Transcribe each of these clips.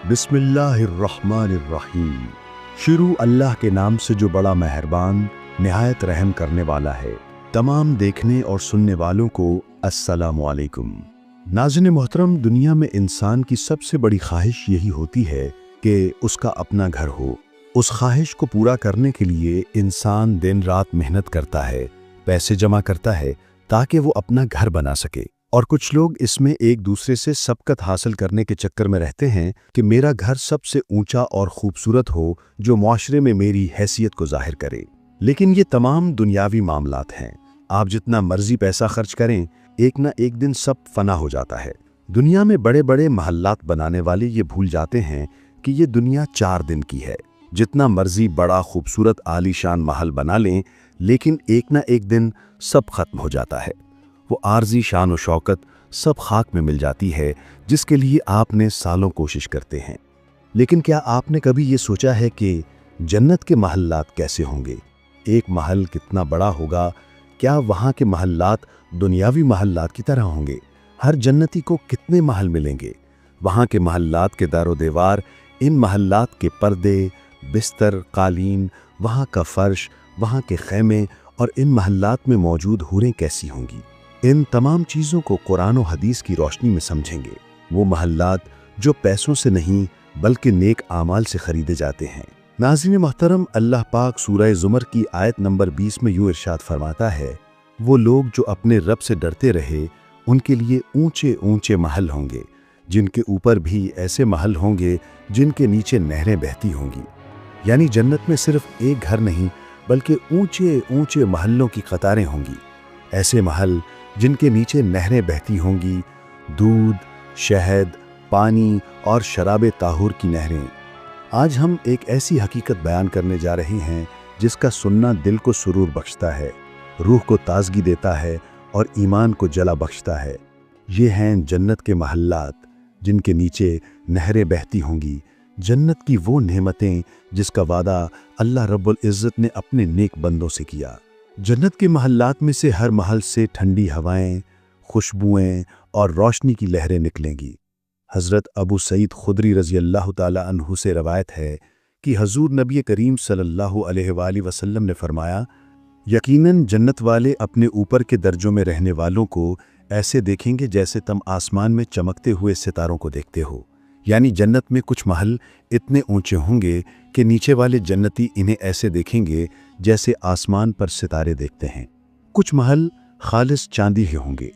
बिस्मिल्लाहिर्रहमानिर्रहीम। शुरू अल्लाह के नाम से जो बड़ा मेहरबान निहायत रहम करने वाला है। तमाम देखने और सुनने वालों को अस्सलामु अलैकुम। नाज़रीन मोहतरम, दुनिया में इंसान की सबसे बड़ी ख्वाहिश यही होती है कि उसका अपना घर हो। उस ख्वाहिश को पूरा करने के लिए इंसान दिन रात मेहनत करता है, पैसे जमा करता है ताकि वो अपना घर बना सके। और कुछ लोग इसमें एक दूसरे से सबकत हासिल करने के चक्कर में रहते हैं कि मेरा घर सबसे ऊंचा और खूबसूरत हो जो मुआशरे में मेरी हैसियत को जाहिर करे। लेकिन ये तमाम दुनियावी मामलात हैं। आप जितना मर्जी पैसा खर्च करें, एक ना एक दिन सब फना हो जाता है। दुनिया में बड़े बड़े महल्लात बनाने वाले ये भूल जाते हैं कि ये दुनिया 4 दिन की है। जितना मर्जी बड़ा खूबसूरत आलीशान महल बना लें, लेकिन एक ना एक दिन सब खत्म हो जाता है। वो आर्जी शान और शौकत सब खाक में मिल जाती है जिसके लिए आपने सालों कोशिश करते हैं। लेकिन क्या आपने कभी ये सोचा है कि जन्नत के महल्लात कैसे होंगे? एक महल कितना बड़ा होगा? क्या वहाँ के महल्लात दुनियावी महल्लात की तरह होंगे? हर जन्नती को कितने महल मिलेंगे? वहाँ के महल्लात के दारो दीवार, इन महल्लात के पर्दे, बिस्तर, कालीन, वहाँ का फर्श, वहाँ के खैमे और इन महल्लात में मौजूद हूरें कैसी होंगी? इन तमाम चीज़ों को कुरान और हदीस की रोशनी में समझेंगे। वो महल्लात जो पैसों से नहीं बल्कि नेक आमाल से खरीदे जाते हैं। नाज़रीन मोहतरम, अल्लाह पाक सूरह ज़ुमर की आयत नंबर 20 में यूं इरशाद फरमाता है, वो लोग जो अपने रब से डरते रहे उनके लिए ऊंचे ऊंचे महल होंगे, जिनके ऊपर भी ऐसे महल होंगे जिनके नीचे नहरें बहती होंगी। यानी जन्नत में सिर्फ एक घर नहीं बल्कि ऊंचे ऊंचे महलों की कतारें होंगी। ऐसे महल जिनके नीचे नहरें बहती होंगी, दूध, शहद, पानी और शराबे ताहुर की नहरें। आज हम एक ऐसी हकीकत बयान करने जा रहे हैं जिसका सुनना दिल को सुरूर बख्शता है, रूह को ताजगी देता है और ईमान को जला बख्शता है। ये हैं जन्नत के महल्लात जिनके नीचे नहरें बहती होंगी। जन्नत की वो नेमतें जिसका वादा अल्लाह रब्बुल इज़्ज़त ने अपने नेक बंदों से किया। जन्नत के महल्लात में से हर महल से ठंडी हवाएं, खुशबुएं और रोशनी की लहरें निकलेंगी। हज़रत अबू सईद खुदरी रज़ी अल्लाह ताला अन्हु से रवायत है कि हज़ूर नबी करीम सल्लल्लाहु अलैहि वसल्लम ने फरमाया, यकीनन जन्नत वाले अपने ऊपर के दर्जों में रहने वालों को ऐसे देखेंगे जैसे तुम आसमान में चमकते हुए सितारों को देखते हो। यानी जन्नत में कुछ महल इतने ऊंचे होंगे कि नीचे वाले जन्नती इन्हें ऐसे देखेंगे जैसे आसमान पर सितारे देखते हैं। कुछ महल खालिस चांदी ही होंगे।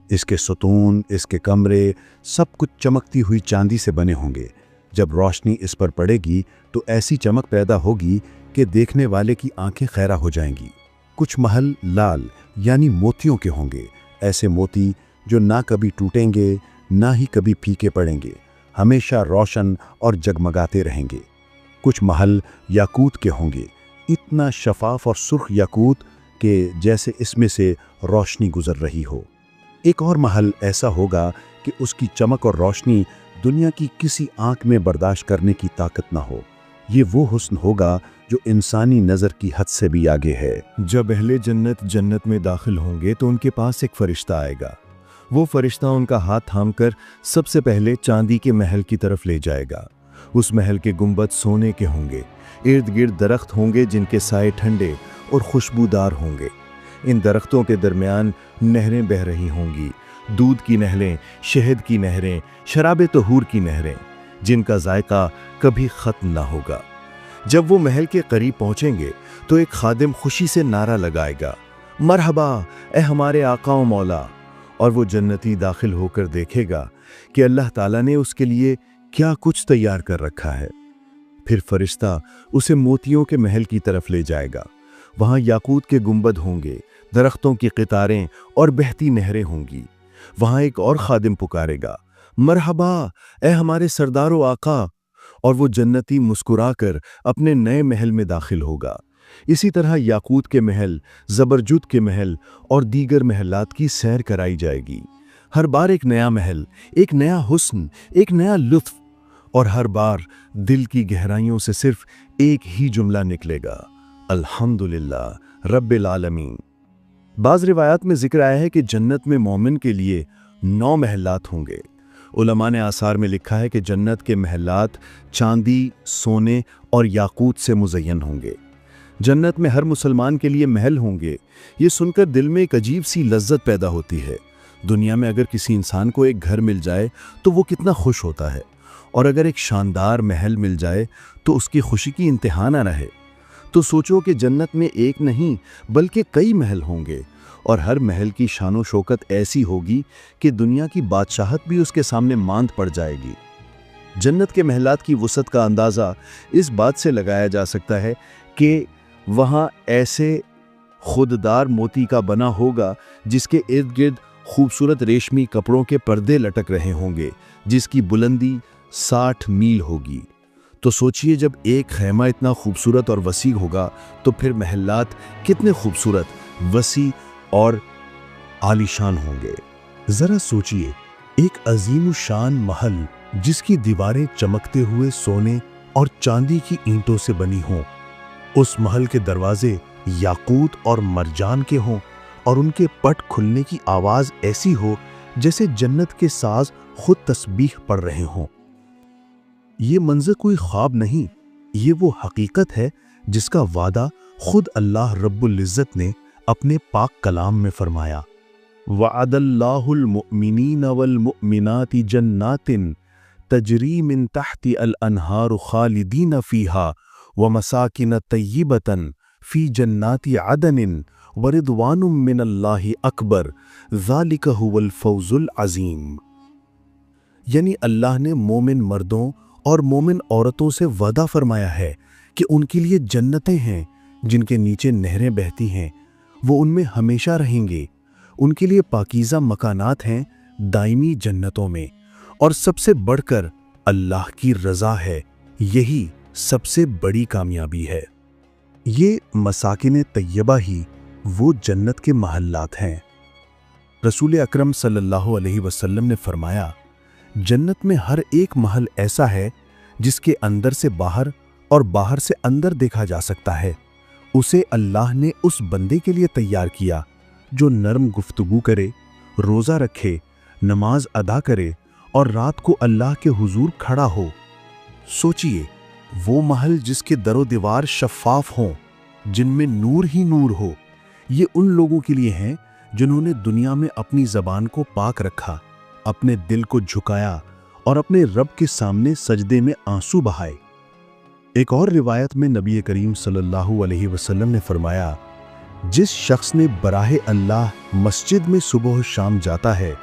इसके सतून, इसके कमरे, सब कुछ चमकती हुई चांदी से बने होंगे। जब रोशनी इस पर पड़ेगी तो ऐसी चमक पैदा होगी कि देखने वाले की आंखें खैरा हो जाएंगी। कुछ महल लाल यानी मोतियों के होंगे। ऐसे मोती जो ना कभी टूटेंगे ना ही कभी फीके पड़ेंगे, हमेशा रोशन और जगमगाते रहेंगे। कुछ महल याकूत के होंगे, इतना शफाफ और सुर्ख याकूत कि जैसे इसमें से रोशनी गुजर रही हो। एक और महल ऐसा होगा कि उसकी चमक और रोशनी दुनिया की किसी आंख में बर्दाश्त करने की ताकत ना हो। ये वो हुस्न होगा जो इंसानी नज़र की हद से भी आगे है। जब अहले जन्नत जन्नत में दाखिल होंगे तो उनके पास एक फरिश्ता आएगा। वो फरिश्ता उनका हाथ थामकर सबसे पहले चांदी के महल की तरफ ले जाएगा। उस महल के गुंबद सोने के होंगे। इर्द गिर्द दरख्त होंगे जिनके साए ठंडे और खुशबूदार होंगे। इन दरख्तों के दरमियान नहरें बह रही होंगी, दूध की नहरें, शहद की नहरें, शराबे तहूर की नहरें, जिनका जायका कभी ख़त्म ना होगा। जब वो महल के करीब पहुंचेंगे तो एक खादिम खुशी से नारा लगाएगा, मरहबा ए हमारे आका व मौला। और वो जन्नती दाखिल होकर देखेगा कि अल्लाह ताला ने उसके लिए क्या कुछ तैयार कर रखा है। फिर फरिश्ता उसे मोतियों के महल की तरफ ले जाएगा। वहाँ याकूत के गुंबद होंगे, दरख्तों की कितारें और बहती नहरें होंगी। वहाँ एक और खादिम पुकारेगा, मरहबा ए हमारे सरदारो आका। और वो जन्नती मुस्कुराकर अपने नए महल में दाखिल होगा। इसी तरह याकूत के महल, ज़बरजुद के महल और दीगर महलात की सैर कराई जाएगी। हर बार एक नया महल, एक नया हुस्न, एक नया लुत्फ, और हर बार दिल की गहराइयों से सिर्फ एक ही जुमला निकलेगा, अल्हम्दुलिल्लाह रब्बिल आलमीन। बाज़ रिवायात में जिक्र आया है कि जन्नत में मोमिन के लिए 9 महलात होंगे। उलमा ने आसार में लिखा है कि जन्नत के महलात चांदी, सोने और याकूत से मुज़य्यन होंगे। जन्नत में हर मुसलमान के लिए महल होंगे। ये सुनकर दिल में एक अजीब सी लज्जत पैदा होती है। दुनिया में अगर किसी इंसान को एक घर मिल जाए तो वो कितना खुश होता है, और अगर एक शानदार महल मिल जाए तो उसकी खुशी की इंतहा ना रहे। तो सोचो कि जन्नत में एक नहीं बल्कि कई महल होंगे, और हर महल की शानो शौकत ऐसी होगी कि दुनिया की बादशाहत भी उसके सामने मांद पड़ जाएगी। जन्नत के महलात की वसअत का अंदाज़ा इस बात से लगाया जा सकता है कि वहाँ ऐसे खुददार मोती का बना होगा जिसके इर्द गिर्द खूबसूरत रेशमी कपड़ों के पर्दे लटक रहे होंगे, जिसकी बुलंदी 60 मील होगी। तो सोचिए, जब एक खैमा इतना खूबसूरत और वसी होगा तो फिर महलात कितने खूबसूरत, वसी और आलीशान होंगे। जरा सोचिए, एक अजीम शान महल जिसकी दीवारें चमकते हुए सोने और चांदी की ईंटों से बनी हों, उस महल के दरवाजे याकूत और मरजान के हों, और उनके पट खुलने की आवाज ऐसी हो जैसे जन्नत के साज खुद तस्बीह पढ़ रहे हों। ये मंजर कोई ख्वाब नहीं, ये वो हकीकत है जिसका वादा खुद अल्लाह रब्बुल इज़्ज़त ने अपने पाक कलाम में फरमाया। वअदल्लाहुल मुमिनीन वल मुमिनाति जन्नातिन तजरी मिन तहति अल अनहार खालिदीन फीहा व मसाकिन तय्यिबतन फी जन्नाति अदनिन व रिदवानुम मिनल्लाहि अकबर ज़ालिका हुवल फौजुल अज़ीम। यानी अल्लाह ने मोमिन मर्दों और मोमिन औरतों से वादा फरमाया है कि उनके लिए जन्नतें हैं जिनके नीचे नहरें बहती हैं, वो उनमें हमेशा रहेंगे। उनके लिए पाकीज़ा मकानात हैं दायमी जन्नतों में, और सबसे बढ़कर अल्लाह की रज़ा है। यही सबसे बड़ी कामयाबी है। ये मसाकिन तय्यबा ही वो जन्नत के महल्लात हैं। रसूल अकरम सल्लल्लाहु अलैहि वसल्लम ने फरमाया, जन्नत में हर एक महल ऐसा है जिसके अंदर से बाहर और बाहर से अंदर देखा जा सकता है। उसे अल्लाह ने उस बंदे के लिए तैयार किया जो नरम गुफ्तगू करे, रोज़ा रखे, नमाज अदा करे और रात को अल्लाह के हुजूर खड़ा हो। सोचिए, वो महल जिसके दरो दीवार शफ़ाफ हों, जिनमें नूर ही नूर हो। ये उन लोगों के लिए हैं जिन्होंने दुनिया में अपनी ज़बान को पाक रखा, अपने दिल को झुकाया और अपने रब के सामने सजदे में आंसू बहाए। एक और रिवायत में नबी करीम सल्लल्लाहु अलैहि वसल्लम ने फरमाया, जिस शख्स ने बराहे अल्लाह मस्जिद में सुबह शाम जाता है,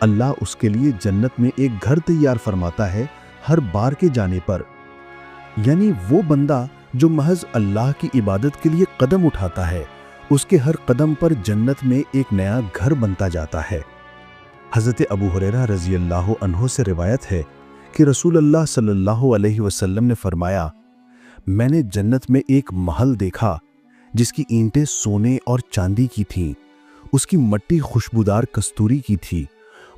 अल्लाह उसके लिए जन्नत में एक घर तैयार फरमाता है हर बार के जाने पर। यानी वो बंदा जो महज अल्लाह की इबादत के लिए कदम उठाता है, उसके हर कदम पर जन्नत में एक नया घर बनता जाता है। हज़रत अबू हुरैरा रज़ी अल्लाह अन्हु से रिवायत है कि रसूल अल्लाह सल्लल्लाहु अलैहि वसल्लम ने फरमाया, मैंने जन्नत में एक महल देखा जिसकी ईंटें सोने और चांदी की थीं, उसकी मट्टी खुशबूदार कस्तूरी की थी,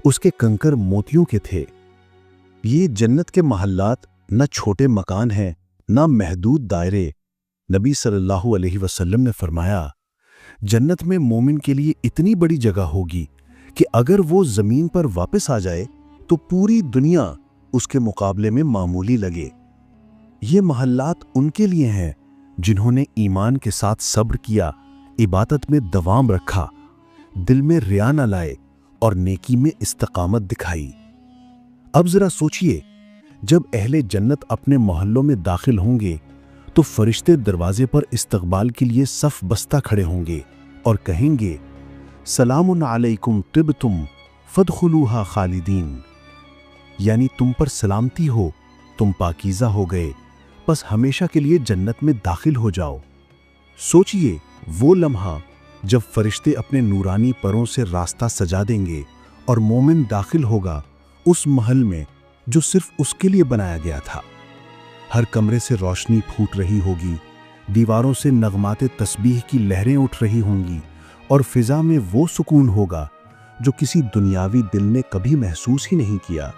उसके कंकर मोतियों के थे। ये जन्नत के महल्लात न छोटे मकान हैं, न महदूद दायरे। नबी सल्लल्लाहु अलैहि वसल्लम ने फरमाया, जन्नत में मोमिन के लिए इतनी बड़ी जगह होगी कि अगर वो ज़मीन पर वापस आ जाए तो पूरी दुनिया उसके मुकाबले में मामूली लगे। ये महल्लात उनके लिए हैं जिन्होंने ईमान के साथ सब्र किया, इबादत में दवाम रखा, दिल में रिया न लाए और नेकी में इस्तकामत दिखाई। अब जरा सोचिए, जब अहले जन्नत अपने मोहल्लों में दाखिल होंगे तो फरिश्ते दरवाजे पर इस्तकबाल के लिए सफ बस्ता खड़े होंगे और कहेंगे, सलामुन अलैकुम तिब्तुम फदखुलूहा खालिदीन। यानी तुम पर सलामती हो, तुम पाकीज़ा हो गए, बस हमेशा के लिए जन्नत में दाखिल हो जाओ। सोचिए वो लम्हा जब फरिश्ते अपने नूरानी परों से रास्ता सजा देंगे और मोमिन दाखिल होगा उस महल में जो सिर्फ उसके लिए बनाया गया था। हर कमरे से रोशनी फूट रही होगी, दीवारों से नगमाते तस्बीह की लहरें उठ रही होंगी और फिजा में वो सुकून होगा जो किसी दुनियावी दिल ने कभी महसूस ही नहीं किया।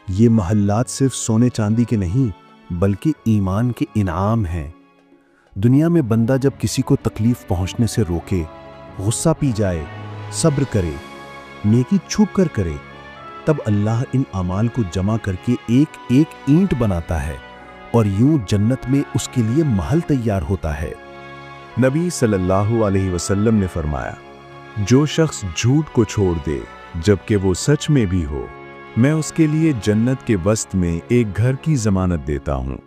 ये महल्लात सिर्फ सोने चांदी के नहीं बल्कि ईमान के इनाम हैं। दुनिया में बंदा जब किसी को तकलीफ पहुंचने से रोके, गुस्सा पी जाए, सब्र करे, नेकी छुप कर करे, تب اللہ ان اعمال کو جمع کر کے ایک ایک اینٹ بناتا ہے اور یوں جنت میں اس کے لیے محل تیار ہوتا ہے۔ نبی صلی اللہ علیہ وسلم نے فرمایا، جو شخص جھوٹ کو چھوڑ دے جبکہ وہ سچ میں بھی ہو، میں اس کے لیے جنت کے وسط میں ایک گھر کی ضمانت دیتا ہوں۔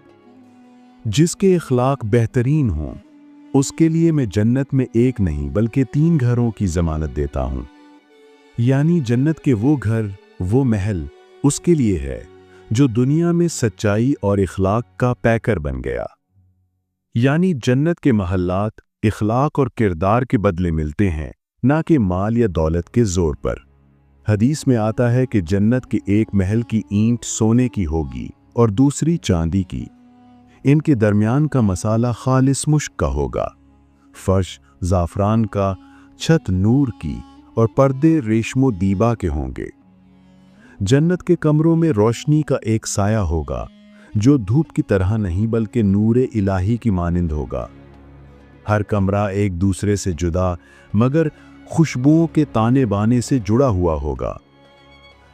جس کے اخلاق بہترین ہوں اس کے لیے میں جنت میں ایک نہیں بلکہ 3 گھروں کی ضمانت دیتا ہوں۔ یعنی جنت کے وہ گھر، وہ محل اس کے لیے ہے جو دنیا میں سچائی اور اخلاق کا پیکر بن گیا۔ یعنی جنت کے محلات اخلاق اور کردار کے بدلے ملتے ہیں، نہ کہ مال یا دولت کے زور پر۔ حدیث میں آتا ہے کہ جنت کے ایک محل کی اینٹ سونے کی ہوگی اور دوسری چاندی کی۔ ان کے درمیان کا مسالہ خالص مشک کا ہوگا، فرش زعفران کا، چھت نور کی اور پردے ریشم و دیبا کے ہوں گے۔ جنت کے کمروں میں روشنی کا ایک سایہ ہوگا جو دھوپ کی طرح نہیں بلکہ نور الہی کی مانند ہوگا۔ ہر کمرہ ایک دوسرے سے جدا مگر خوشبوؤں کے تانے بانے سے جڑا ہوا ہوگا۔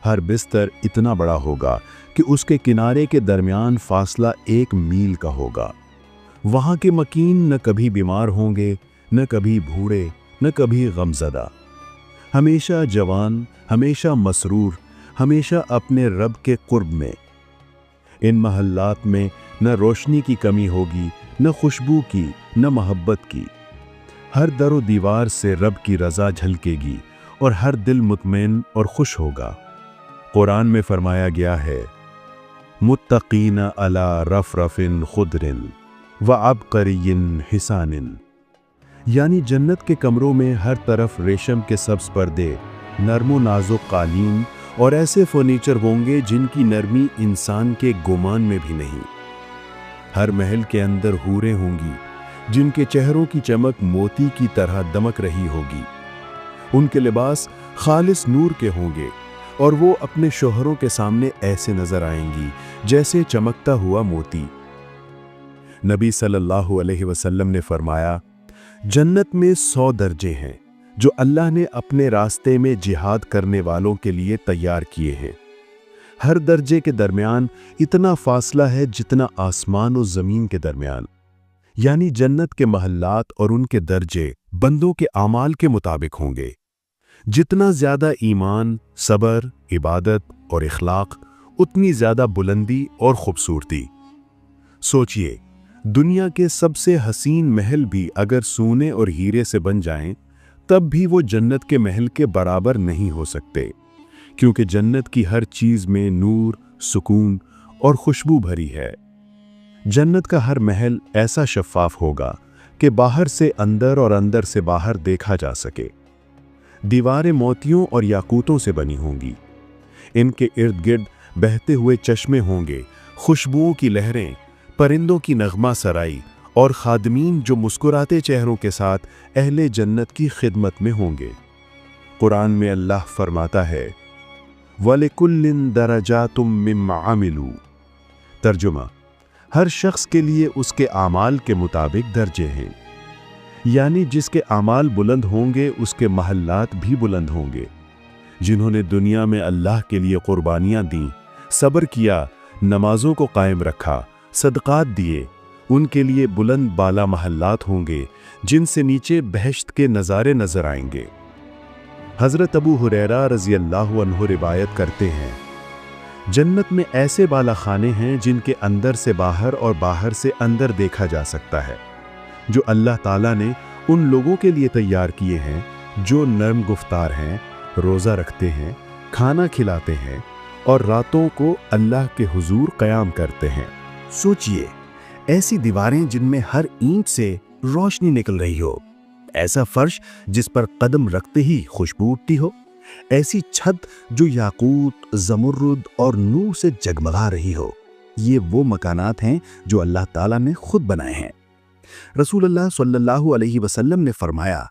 ہر بستر اتنا بڑا ہوگا کہ اس کے کنارے کے درمیان فاصلہ 1 میل کا ہوگا۔ وہاں کے مکین نہ کبھی بیمار ہوں گے، نہ کبھی بوڑھے، نہ کبھی غمزدہ، ہمیشہ جوان، ہمیشہ مسرور، ہمیشہ اپنے رب کے قرب میں۔ ان محلات میں نہ روشنی کی کمی ہوگی، نہ خوشبو کی، نہ محبت کی۔ ہر در و دیوار سے رب کی رضا جھلکے گی اور ہر دل مطمئن اور خوش ہوگا۔ قرآن میں فرمایا گیا ہے، متقین علی رفرف خضر وعبقری حسان، یعنی جنت کے کمروں میں ہر طرف ریشم کے سبز پردے، نرم و نازک قالین اور ایسے فرنیچر ہوں گے جن کی نرمی انسان کے گمان میں بھی نہیں۔ ہر محل کے اندر حوریں ہوں گی جن کے چہروں کی چمک موتی کی طرح دمک رہی ہوگی۔ ان کے لباس خالص نور کے ہوں گے اور وہ اپنے شوہروں کے سامنے ایسے نظر آئیں گی جیسے چمکتا ہوا موتی۔ نبی صلی اللہ علیہ وسلم نے فرمایا، جنت میں 100 درجے ہیں جو اللہ نے اپنے راستے میں جہاد کرنے والوں کے لیے تیار کیے ہیں۔ ہر درجے کے درمیان اتنا فاصلہ ہے جتنا آسمان و زمین کے درمیان۔ یعنی جنت کے محلات اور ان کے درجے بندوں کے اعمال کے مطابق ہوں گے۔ جتنا زیادہ ایمان، صبر، عبادت اور اخلاق، اتنی زیادہ بلندی اور خوبصورتی۔ سوچئے، دنیا کے سب سے حسین محل بھی اگر سونے اور ہیرے سے بن جائیں تب بھی وہ جنت کے محل کے برابر نہیں ہو سکتے، کیونکہ جنت کی ہر چیز میں نور، سکون اور خوشبو بھری ہے۔ جنت کا ہر محل ایسا شفاف ہوگا کہ باہر سے اندر اور اندر سے باہر دیکھا جا سکے۔ دیواریں موتیوں اور یاقوتوں سے بنی ہوں گی۔ ان کے ارد گرد بہتے ہوئے چشمے ہوں گے، خوشبوؤں کی لہریں، پرندوں کی نغمہ سرائی اور خادمین جو مسکراتے چہروں کے ساتھ اہل جنت کی خدمت میں ہوں گے۔ قرآن میں اللہ فرماتا ہے، وَلِكُلٍّ دَرَجَاتٌ مِّمَّا عَمِلُوا۔ ترجمہ، ہر شخص کے لیے اس کے اعمال کے مطابق درجے ہیں، یعنی جس کے اعمال بلند ہوں گے اس کے محلات بھی بلند ہوں گے۔ جنہوں نے دنیا میں اللہ کے لیے قربانیاں دیں، صبر کیا، نمازوں کو قائم رکھا، صدقات دیے، ان کے لیے بلند بالا محلات ہوں گے جن سے نیچے بہشت کے نظارے نظر آئیں گے۔ حضرت ابو ہریرہ رضی اللہ عنہ روایت کرتے ہیں، جنت میں ایسے بالا خانے ہیں جن کے اندر سے باہر اور باہر سے اندر دیکھا جا سکتا ہے، جو اللہ تعالیٰ نے ان لوگوں کے لیے تیار کیے ہیں جو نرم گفتار ہیں، روزہ رکھتے ہیں، کھانا کھلاتے ہیں اور راتوں کو اللہ کے حضور قیام کرتے ہیں۔ سوچئے، ایسی دیواریں جن میں ہر اینٹ سے روشنی نکل رہی ہو، ایسا فرش جس پر قدم رکھتے ہی خوشبو اٹھتی ہو، ایسی چھت جو یاقوت، زمرد اور نور سے جگمگا رہی ہو۔ یہ وہ مکانات ہیں جو اللہ تعالیٰ نے خود بنائے ہیں۔ رسول اللہ صلی اللہ علیہ وسلم نے فرمایا،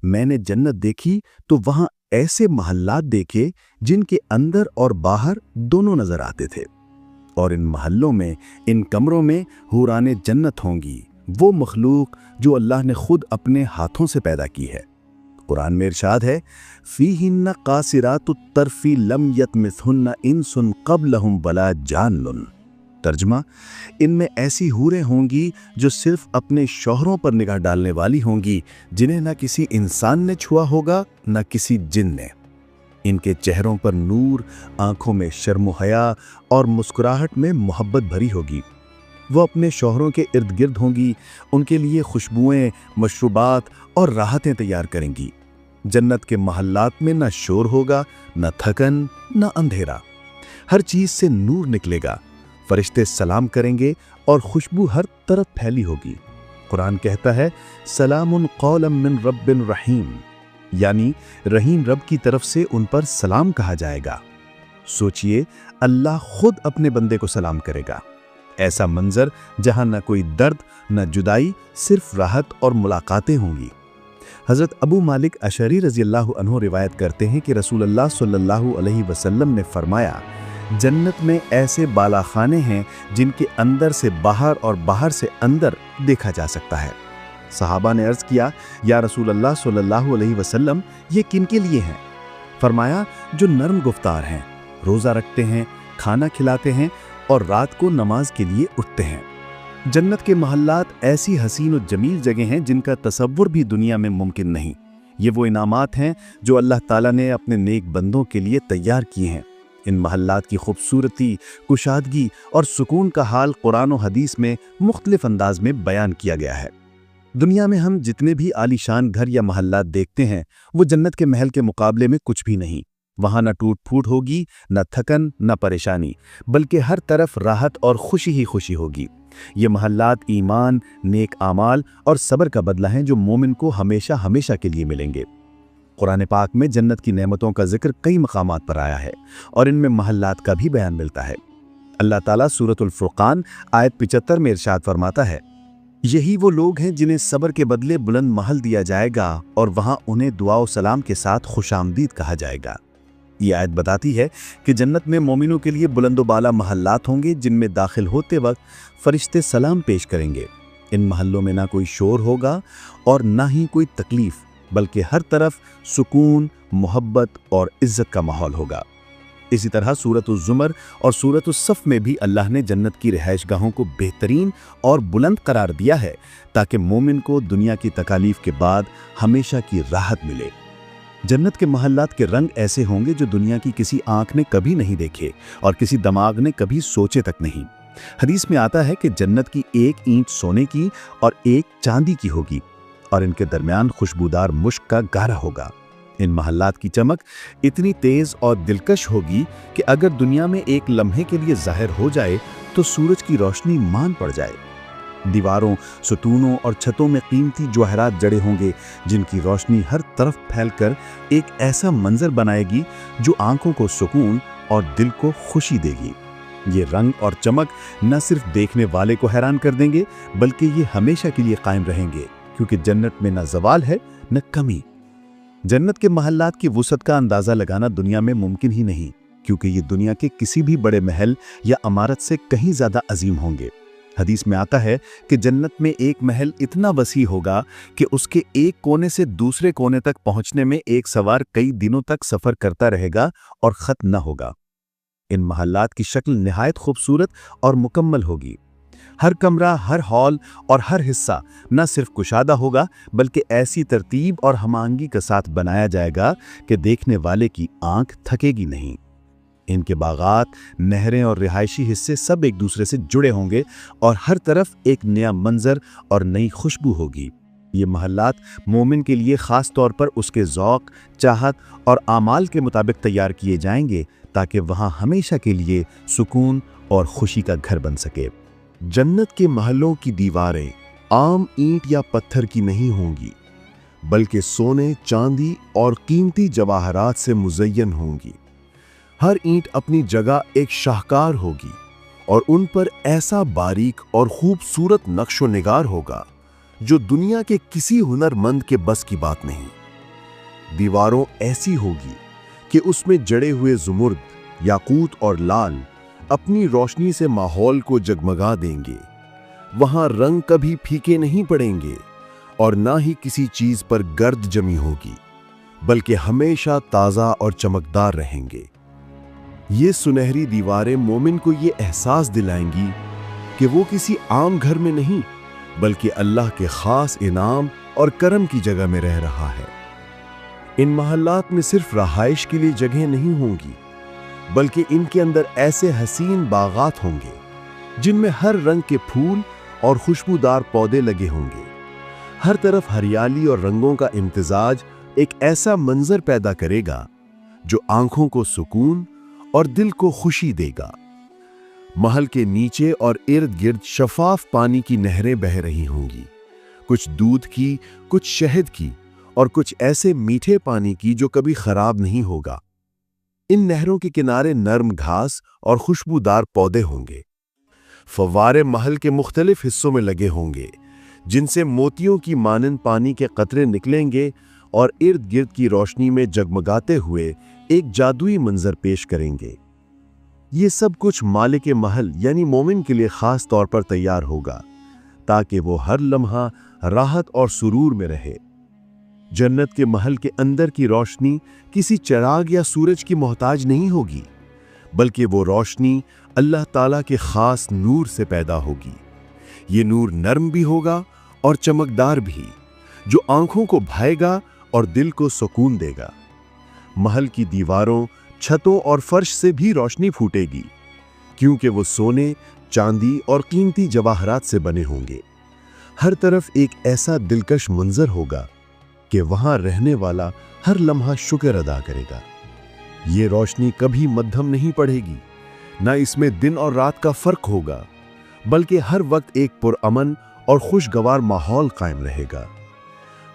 میں نے جنت دیکھی تو وہاں ایسے محلات دیکھے جن کے اندر اور باہر دونوں نظر آتے تھے، اور ان محلوں میں، ان کمروں میں حوران جنت ہوں گی، وہ مخلوق جو اللہ نے خود اپنے ہاتھوں سے پیدا کی ہے۔ कुरान में इरशाद है, फीहिन्ना कासिरातुत तरफी लम यतमिसहुन्ना इंसुन क़ब्लहुम वला जान्नुन। तर्जमा, इनमें ऐसी हूरें होंगी जो सिर्फ अपने शौहरों पर निगाह डालने वाली होंगी, जिन्हें न किसी इंसान ने छुआ होगा न किसी जिन ने। इनके चेहरों पर नूर, आंखों में शर्म हया और मुस्कुराहट में मोहब्बत भरी होगी। वो अपने शौहरों के इर्द गिर्द होंगी, उनके लिए खुशबुएं, मशरूबात और राहतें तैयार करेंगी। जन्नत के महल्लात में न शोर होगा, न थकन, न अंधेरा। हर चीज से नूर निकलेगा। फरिश्ते सलाम करेंगे और खुशबू हर तरफ फैली होगी। कुरान कहता है, सलामुन कौलम मिन रब्बिन रहीम, यानी रहीम रब की तरफ से उन पर सलाम कहा जाएगा। सोचिए, अल्लाह खुद अपने बंदे को सलाम करेगा। ऐसा मंजर जहां न कोई दर्द, न जुदाई, सिर्फ राहत और मुलाकातें होंगी। हजरत अबू मालिक अशरी रजी अल्लाह अन्हु रिवायत करते हैं कि रसूलुल्लाह सल्लल्लाहु अलैहि वसल्लम ने फरमाया, जन्नत में ऐसे बालाखाने हैं जिनके अंदर से बाहर और बाहर से अंदर देखा जा सकता है। सहाबा ने अर्ज किया, या रसूलल्लाह सल्लल्लाहु अलैहि वसल्लम, ये किनके लिए हैं? फरमाया, जो नरम गुफ्तार हैं, रोज़ा रखते हैं, खाना खिलाते हैं और रात को नमाज के लिए उठते हैं। जन्नत के महल्लात ऐसी हसीन और जमील जगह हैं जिनका तसव्वुर भी दुनिया में मुमकिन नहीं। ये वो इनामात हैं जो अल्लाह ताला ने अपने नेक बंदों के लिए तैयार किए हैं। इन महल्लात की खूबसूरती, कुशादगी और सुकून का हाल कुरान और हदीस में मुख्तलिफ अंदाज में बयान किया गया है। दुनिया में हम जितने भी आलीशान घर या महल्लात देखते हैं, वो जन्नत के महल के मुकाबले में कुछ भी नहीं। वहाँ न टूट फूट होगी, न थकन, न परेशानी, बल्कि हर तरफ राहत और खुशी ही खुशी होगी। ये महल्लात ईमान, नेक आमाल और सब्र का बदला है जो मोमिन को हमेशा हमेशा के लिए मिलेंगे। कुरान पाक में जन्नत की नेमतों का जिक्र कई मकामात पर आया है और इनमें महल्लात का भी बयान मिलता है। अल्लाह ताला सूरतुल फुरकान आयत 75 में इरशाद फरमाता है, यही वो लोग हैं जिन्हें सब्र के बदले बुलंद महल दिया जाएगा और वहां उन्हें दुआ और सलाम के साथ खुशामदीद कहा जाएगा। ये आयत बताती है कि जन्नत में मोमिनों के लिए बुलंद बाला महल्लात होंगे जिनमें दाखिल होते वक्त फरिश्ते सलाम पेश करेंगे। इन महल्लों में ना कोई शोर होगा और ना ही कोई तकलीफ, बल्कि हर तरफ सुकून, मोहब्बत और इज्जत का माहौल होगा। इसी तरह सूरत उज़्ज़ुमर और सूरत उस-सफ़ में भी अल्लाह ने जन्नत की रिहाइशगाहों को बेहतरीन और बुलंद करार दिया है ताकि मोमिन को दुनिया की तकालीफ के बाद हमेशा की राहत मिले। जन्नत के महल्लात के रंग ऐसे होंगे जो दुनिया की किसी आंख ने कभी नहीं देखे और किसी दिमाग ने कभी सोचे तक नहीं। हदीस में आता है कि जन्नत की एक ईंट सोने की और एक चांदी की होगी और इनके दरमियान खुशबूदार मुश्क का गारा होगा। इन महल्लात की चमक इतनी तेज और दिलकश होगी कि अगर दुनिया में एक लम्हे के लिए जाहिर हो जाए तो सूरज की रोशनी मान पड़ जाए। दीवारों, सुतूनों और छतों में कीमती जवाहरात जड़े होंगे जिनकी रोशनी हर तरफ फैलकर एक ऐसा मंजर बनाएगी जो आंखों को सुकून और दिल को खुशी देगी। ये रंग और चमक न सिर्फ देखने वाले को हैरान कर देंगे बल्कि ये हमेशा के लिए कायम रहेंगे, क्योंकि जन्नत में न ज़वाल है न कमी। जन्नत के महल्लात की वुसअत का अंदाज़ा लगाना दुनिया में मुमकिन ही नहीं, क्योंकि ये दुनिया के किसी भी बड़े महल या इमारत से कहीं ज़्यादा अजीम होंगे। हदीस में आता है कि जन्नत में एक महल इतना वसी होगा कि उसके एक कोने से दूसरे कोने तक पहुंचने में एक सवार कई दिनों तक सफ़र करता रहेगा और ख़त्म न होगा। इन महल्लात की शक्ल निहायत खूबसूरत और मुकम्मल होगी। हर कमरा, हर हॉल और हर हिस्सा न सिर्फ कुशादा होगा बल्कि ऐसी तरतीब और हमांगी के साथ बनाया जाएगा कि देखने वाले की आंख थकेगी नहीं। इनके बागात, नहरें और रिहायशी हिस्से सब एक दूसरे से जुड़े होंगे और हर तरफ एक नया मंजर और नई खुशबू होगी। ये महल्लात मोमिन के लिए ख़ास तौर पर उसके ज़ौक़, चाहत और आमाल के मुताबिक तैयार किए जाएंगे ताकि वहाँ हमेशा के लिए सुकून और खुशी का घर बन सके। जन्नत के महलों की दीवारें आम ईंट या पत्थर की नहीं होंगी, बल्कि सोने, चांदी और कीमती जवाहरात से मुज़य्यन होंगी। हर ईंट अपनी जगह एक शाहकार होगी और उन पर ऐसा बारीक और खूबसूरत नक्शो निगार होगा जो दुनिया के किसी हुनरमंद के बस की बात नहीं। दीवारों ऐसी होगी कि उसमें जड़े हुए ज़ुमुर्द, याकूत और लाल अपनी रोशनी से माहौल को जगमगा देंगे। वहां रंग कभी फीके नहीं पड़ेंगे और ना ही किसी चीज पर गर्द जमी होगी। بلکہ ہمیشہ تازہ اور چمکدار رہیں گے۔ یہ سنہری دیواریں مومن کو یہ احساس دلائیں گی کہ وہ کسی عام گھر میں نہیں بلکہ اللہ کے خاص انعام اور کرم کی جگہ میں رہ رہا ہے۔ ان محلات میں صرف رہائش کے لیے جگہیں نہیں ہوں گی بلکہ ان کے اندر ایسے حسین باغات ہوں گے جن میں ہر رنگ کے پھول اور خوشبودار پودے لگے ہوں گے۔ ہر طرف ہریالی اور رنگوں کا امتزاج ایک ایسا منظر پیدا کرے گا جو آنکھوں کو سکون اور دل کو خوشی دے گا۔ محل کے نیچے اور ارد گرد شفاف پانی کی نہریں بہہ رہی ہوں گی، کچھ دودھ کی، کچھ شہد کی اور کچھ ایسے میٹھے پانی کی جو کبھی خراب نہیں ہوگا۔ ان نہروں کے کنارے نرم گھاس اور خوشبودار پودے ہوں گے۔ فوارے محل کے مختلف حصوں میں لگے ہوں گے جن سے موتیوں کی مانند پانی کے قطرے نکلیں گے اور ارد گرد کی روشنی میں جگمگاتے ہوئے ایک جادوئی منظر پیش کریں گے۔ یہ سب کچھ مالک محل یعنی مومن کے لیے خاص طور پر تیار ہوگا تاکہ وہ ہر لمحہ راحت اور سرور میں رہے۔ جنت کے محل کے اندر کی روشنی کسی چراغ یا سورج کی محتاج نہیں ہوگی بلکہ وہ روشنی اللہ تعالیٰ کے خاص نور سے پیدا ہوگی۔ یہ نور نرم بھی ہوگا اور چمکدار بھی، جو آنکھوں کو بھائے گا اور دل کو سکون دے گا۔ محل کی دیواروں، چھتوں اور فرش سے بھی روشنی پھوٹے گی کیونکہ وہ سونے، چاندی اور قیمتی جواہرات سے بنے ہوں گے۔ ہر طرف ایک ایسا دلکش منظر ہوگا کہ وہاں رہنے والا ہر لمحہ شکر ادا کرے گا۔ یہ روشنی کبھی مدھم نہیں پڑے گی، نہ اس میں دن اور رات کا فرق ہوگا بلکہ ہر وقت ایک پرامن اور خوشگوار ماحول قائم رہے گا۔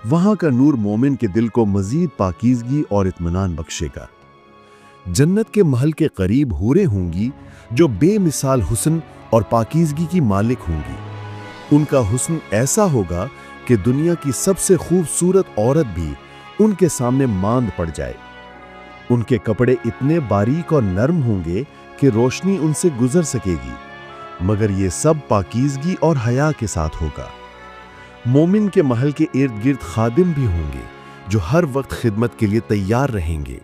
وہاں کا نور مومن کے دل کو مزید پاکیزگی اور اطمینان بخشے گا۔ جنت کے محل کے قریب حوریں ہوں گی جو بے مثال حسن اور پاکیزگی کی مالک ہوں گی۔ ان کا حسن ایسا ہوگا کہ دنیا کی سب سے خوبصورت عورت بھی ان کے سامنے ماند پڑ جائے۔ ان کے کپڑے اتنے باریک اور نرم ہوں گے کہ روشنی ان سے گزر سکے گی، مگر یہ سب پاکیزگی اور حیا کے ساتھ ہوگا۔ مومن کے محل کے ارد گرد خادم بھی ہوں گے جو ہر وقت خدمت کے لیے تیار رہیں گے۔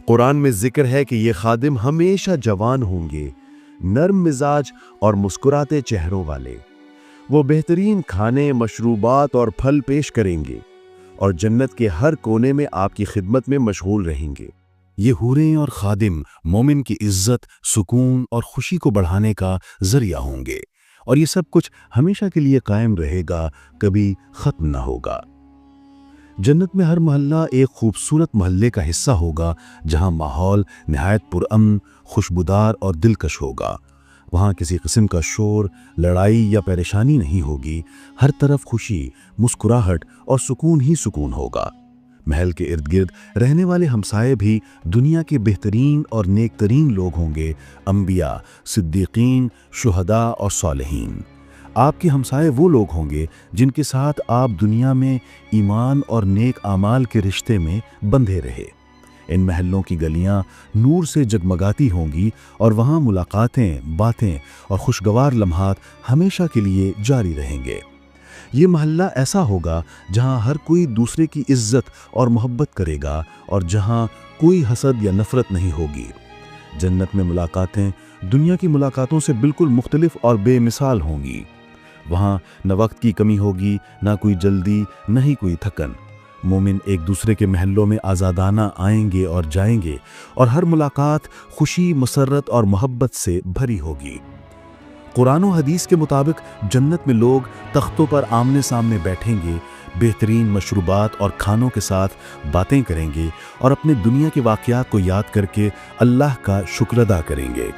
قرآن میں ذکر ہے کہ یہ خادم ہمیشہ جوان ہوں گے، نرم مزاج اور مسکراتے چہروں والے۔ وہ بہترین کھانے، مشروبات اور پھل پیش کریں گے اور جنت کے ہر کونے میں آپ کی خدمت میں مشغول رہیں گے۔ یہ حوریں اور خادم مومن کی عزت، سکون اور خوشی کو بڑھانے کا ذریعہ ہوں گے، اور یہ سب کچھ ہمیشہ کے لیے قائم رہے گا، کبھی ختم نہ ہوگا۔ جنت میں ہر محلہ ایک خوبصورت محلے کا حصہ ہوگا جہاں ماحول نہایت پرامن، خوشبودار اور دلکش ہوگا۔ وہاں کسی قسم کا شور، لڑائی یا پریشانی نہیں ہوگی، ہر طرف خوشی، مسکراہٹ اور سکون ہی سکون ہوگا۔ محل کے ارد گرد رہنے والے ہمسائے بھی دنیا کے بہترین اور نیک ترین لوگ ہوں گے، انبیاء، صدیقین، شہداء اور صالحین۔ آپ کے ہمسائے وہ لوگ ہوں گے جن کے ساتھ آپ دنیا میں ایمان اور نیک اعمال کے رشتے میں بندھے رہے۔ ان محلوں کی گلیاں نور سے جگمگاتی ہوں گی اور وہاں ملاقاتیں، باتیں اور خوشگوار لمحات ہمیشہ کے لیے جاری رہیں گے۔ یہ محلہ ایسا ہوگا جہاں ہر کوئی دوسرے کی عزت اور محبت کرے گا اور جہاں کوئی حسد یا نفرت نہیں ہوگی۔ جنت میں ملاقاتیں دنیا کی ملاقاتوں سے بالکل مختلف اور بے مثال ہوں گی۔ وہاں نہ وقت کی کمی ہوگی، نہ کوئی جلدی، نہ ہی کوئی تھکن۔ مومن ایک دوسرے کے محلوں میں آزادانہ آئیں گے اور جائیں گے، اور ہر ملاقات خوشی، مسرت اور محبت سے بھری ہوگی۔ قرآن و حدیث کے مطابق جنت میں لوگ تختوں پر آمنے سامنے بیٹھیں گے، بہترین مشروبات اور کھانوں کے ساتھ باتیں کریں گے اور اپنے دنیا کے واقعات کو یاد کر کے اللہ کا شکر ادا کریں گے۔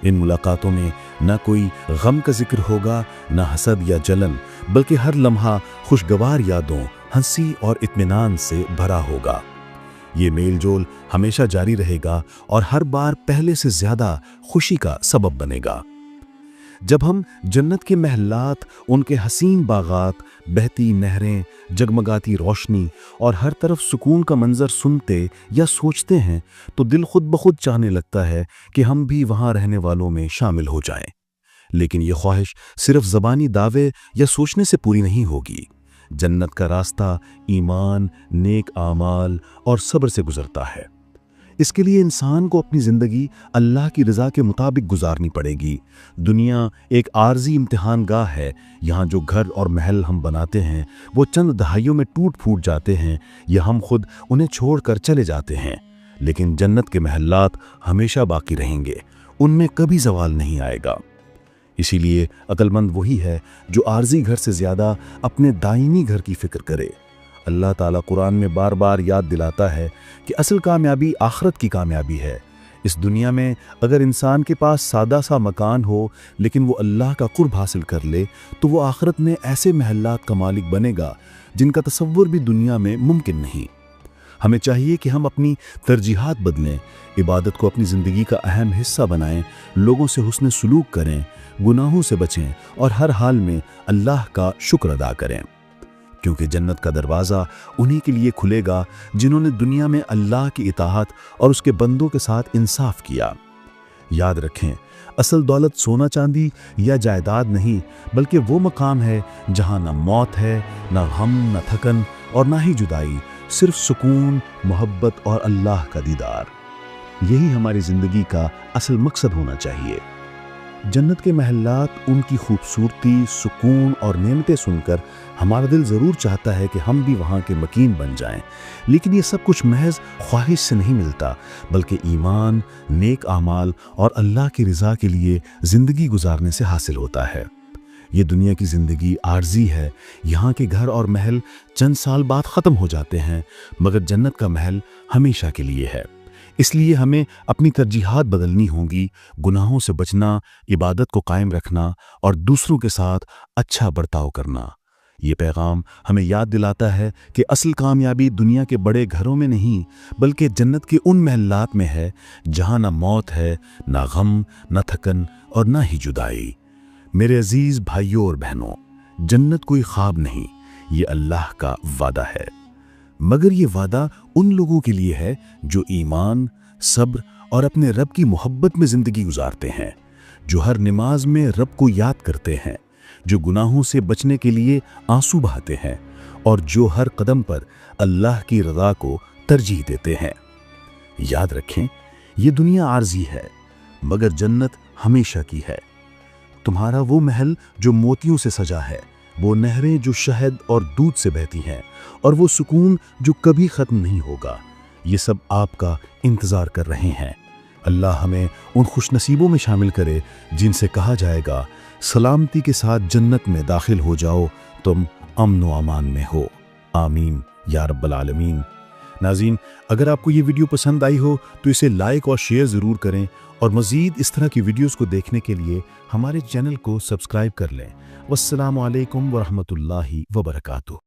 ان ملاقاتوں میں نہ کوئی غم کا ذکر ہوگا، نہ حسد یا جلن، بلکہ ہر لمحہ خوشگوار یادوں، ہنسی اور اطمینان سے بھرا ہوگا۔ یہ میل جول ہمیشہ جاری رہے گا اور ہر بار پہلے سے زیادہ خوشی کا سبب بنے گا۔ جب ہم جنت کے محلات، ان کے حسین باغات، بہتی نہریں، جگمگاتی روشنی اور ہر طرف سکون کا منظر سنتے یا سوچتے ہیں تو دل خود بخود چاہنے لگتا ہے کہ ہم بھی وہاں رہنے والوں میں شامل ہو جائیں۔ لیکن یہ خواہش صرف زبانی دعوے یا سوچنے سے پوری نہیں ہوگی۔ जन्नत का रास्ता ईमान, नेक आमाल और सब्र से गुजरता है। इसके लिए इंसान को अपनी ज़िंदगी अल्लाह की रज़ा के मुताबिक गुजारनी पड़ेगी। दुनिया एक आर्जी इम्तिहान गाह है। यहाँ जो घर और महल हम बनाते हैं वो चंद दहाइयों में टूट फूट जाते हैं या हम खुद उन्हें छोड़कर चले जाते हैं, लेकिन जन्नत के महल्लात हमेशा बाकी रहेंगे, उनमें कभी ज़वाल नहीं आएगा। इसीलिए अक्लमंद वही है जो आर्जी घर से ज़्यादा अपने दायमी घर की फ़िक्र करे। अल्लाह ताला कुरान में बार बार याद दिलाता है कि असल कामयाबी आखिरत की कामयाबी है। इस दुनिया में अगर इंसान के पास सादा सा मकान हो लेकिन वो अल्लाह का कुर्ब हासिल कर ले तो वो आखिरत में ऐसे महल्लात का मालिक बनेगा जिनका तसव्वुर भी दुनिया में मुमकिन नहीं। हमें चाहिए कि हम अपनी तरजीहात बदलें, इबादत को अपनी ज़िंदगी का अहम हिस्सा बनाएं, लोगों से हुस्न सलूक करें, गुनाहों से बचें और हर हाल में अल्लाह का शुक्र अदा करें, क्योंकि जन्नत का दरवाज़ा उन्हीं के लिए खुलेगा जिन्होंने दुनिया में अल्लाह की इताअत और उसके बंदों के साथ इंसाफ किया। याद रखें, असल दौलत सोना चांदी या जायदाद नहीं बल्कि वो मकाम है जहाँ ना मौत है, ना गम, ना थकन और ना ही जुदाई, सिर्फ सुकून, मोहब्बत और अल्लाह का दीदार। यही हमारी ज़िंदगी का असल मकसद होना चाहिए। जन्नत के महल्लात, उनकी खूबसूरती, सुकून और नेमतें सुनकर हमारा दिल ज़रूर चाहता है कि हम भी वहाँ के मकीन बन जाएं, लेकिन ये सब कुछ महज ख्वाहिश से नहीं मिलता बल्कि ईमान, नेक आमाल और अल्लाह की रज़ा के लिए ज़िंदगी गुजारने से हासिल होता है। ये दुनिया की ज़िंदगी आर्जी है। यहाँ के घर और महल चंद साल बाद ख़त्म हो जाते हैं, मगर जन्नत का महल हमेशा के लिए है। इसलिए हमें अपनी तरजीहात बदलनी होंगी, गुनाहों से बचना, इबादत को कायम रखना और दूसरों के साथ अच्छा बर्ताव करना। ये पैगाम हमें याद दिलाता है कि असल कामयाबी दुनिया के बड़े घरों में नहीं बल्कि जन्नत के उन महल्लात में है जहाँ ना मौत है, ना गम, ना थकन और ना ही जुदाई। मेरे अजीज भाइयों और बहनों, जन्नत कोई ख्वाब नहीं, ये अल्लाह का वादा है, मगर ये वादा उन लोगों के लिए है जो ईमान, सब्र और अपने रब की मोहब्बत में ज़िंदगी गुजारते हैं, जो हर नमाज में रब को याद करते हैं, जो गुनाहों से बचने के लिए आंसू बहाते हैं और जो हर कदम पर अल्लाह की रज़ा को तरजीह देते हैं। याद रखें, ये दुनिया आर्जी है मगर जन्नत हमेशा की है। तुम्हारा वो महल जो मोतियों से सजा है, वो नहरें जो शहद और दूध से बहती हैं और वो सुकून जो कभी ख़त्म नहीं होगा, ये सब आपका इंतज़ार कर रहे हैं। अल्लाह हमें उन खुशनसीबों में शामिल करे जिनसे कहा जाएगा, सलामती के साथ जन्नत में दाखिल हो जाओ, तुम अमन व अमान में हो। आमीन या रब्बल आलमीन। नाज़रीन, अगर आपको ये वीडियो पसंद आई हो तो इसे लाइक और शेयर ज़रूर करें और मज़ीद इस तरह की वीडियोज़ को देखने के लिए हमारे चैनल को सब्सक्राइब कर लें। वस्सलामु अलैकुम व रहमतुल्लाहि व बरकातुहू।